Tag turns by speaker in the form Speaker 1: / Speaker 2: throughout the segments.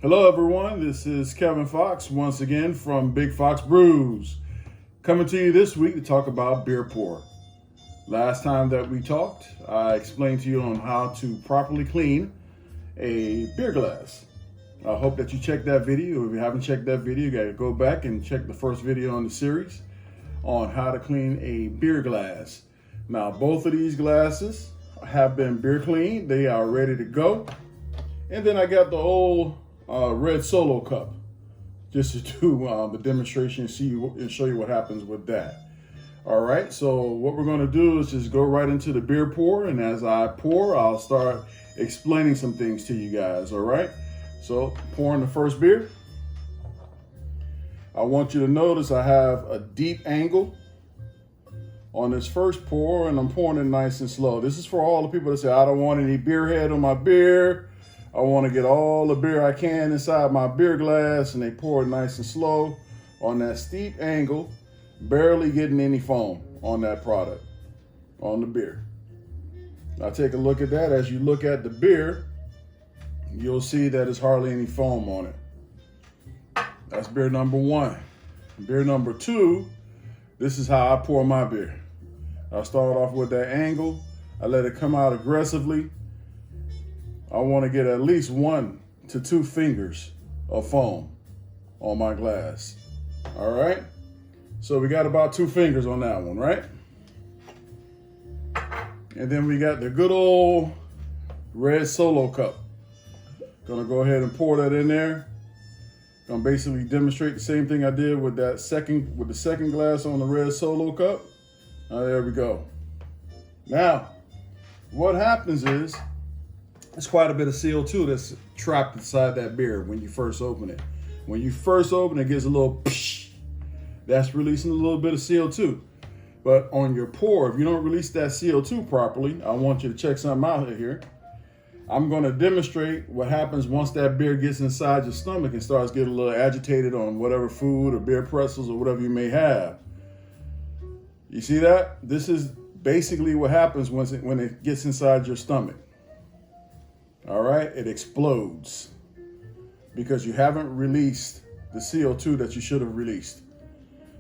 Speaker 1: Hello everyone, this is Kevin Fox once again from Big Fox Brews. Coming to you this week to talk about beer pour. Last time that we talked, I explained to you on how to properly clean a beer glass. I hope that you checked that video. If you haven't checked that video, you gotta go back and check the first video on the series on how to clean a beer glass. Now, both of these glasses have been beer cleaned. They are ready to go. And then I got the old red Solo cup just to do the demonstration and show you what happens with that. All right, so what we're going to do is just go right into the beer pour, and as I pour, I'll start explaining some things to you guys. All right, so pouring the first beer. I want you to notice I have a deep angle on this first pour, and I'm pouring it nice and slow. This is for all the people that say, I don't want any beer head on my beer. I want to get all the beer I can inside my beer glass, and they pour it nice and slow on that steep angle, barely getting any foam on that product, on the beer. Now take a look at that. As you look at the beer, you'll see that there's hardly any foam on it. That's beer number one. Beer number two, this is how I pour my beer. I start off with that angle. I let it come out aggressively. I want to get at least 1 to 2 fingers of foam on my glass. All right. So we got about 2 fingers on that one, right? And then we got the good old red Solo cup. Gonna go ahead and pour that in there. Gonna basically demonstrate the same thing I did with the second glass on the red Solo cup. There we go. Now, what happens is, there's quite a bit of CO2 that's trapped inside that beer when you first open it. When you first open it, it gets a little psh. That's releasing a little bit of CO2. But on your pour, if you don't release that CO2 properly, I want you to check something out here. I'm going to demonstrate what happens once that beer gets inside your stomach and starts getting a little agitated on whatever food or beer pretzels or whatever you may have. You see that? This is basically what happens when it gets inside your stomach. All right, it explodes because you haven't released the CO2 that you should have released.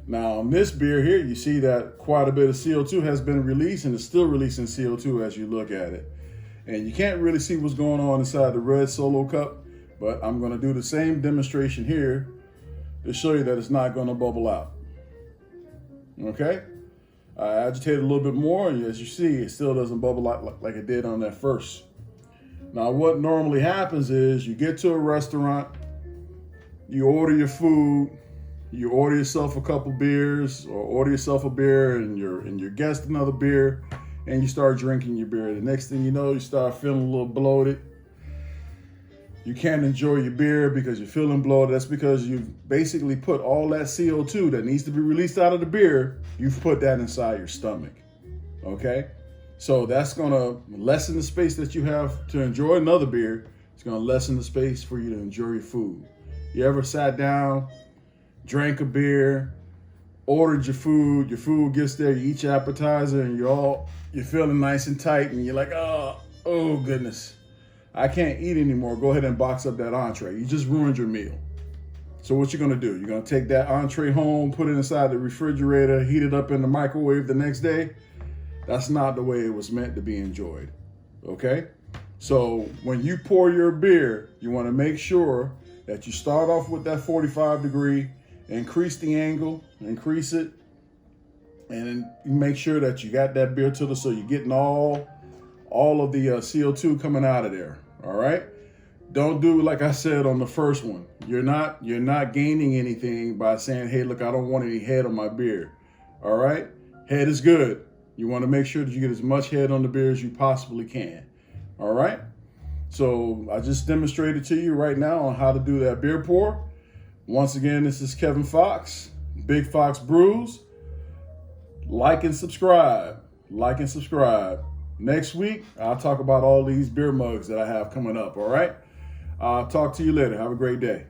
Speaker 1: Now, on this beer here, you see that quite a bit of CO2 has been released, and it's still releasing CO2 as you look at it. And you can't really see what's going on inside the red Solo cup, but I'm going to do the same demonstration here to show you that it's not going to bubble out. Okay, I agitated a little bit more, and as you see, it still doesn't bubble out like it did on that first. Now, what normally happens is you get to a restaurant, you order your food, you order yourself a couple beers, or order yourself a beer and your guest another beer, and you start drinking your beer. The next thing you know, you start feeling a little bloated. You can't enjoy your beer because you're feeling bloated. That's because you've basically put all that CO2 that needs to be released out of the beer, you've put that inside your stomach, okay? So that's gonna lessen the space that you have to enjoy another beer. It's gonna lessen the space for you to enjoy your food. You ever sat down, drank a beer, ordered your food gets there, you eat your appetizer, and you're feeling nice and tight, and you're like, oh goodness, I can't eat anymore. Go ahead and box up that entree. You just ruined your meal. So what you're gonna do, you're gonna take that entree home, put it inside the refrigerator, heat it up in the microwave the next day. That's not the way it was meant to be enjoyed, okay? So when you pour your beer, you wanna make sure that you start off with that 45 degree, increase the angle, increase it, and make sure that you got that beer tiller so you're getting all of the CO2 coming out of there, all right? Don't do like I said on the first one. You're not gaining anything by saying, hey, look, I don't want any head on my beer, all right? Head is good. You want to make sure that you get as much head on the beer as you possibly can. All right. So I just demonstrated to you right now on how to do that beer pour. Once again, this is Kevin Fox, Big Fox Brews. Like and subscribe. Like and subscribe. Next week, I'll talk about all these beer mugs that I have coming up. All right. I'll talk to you later. Have a great day.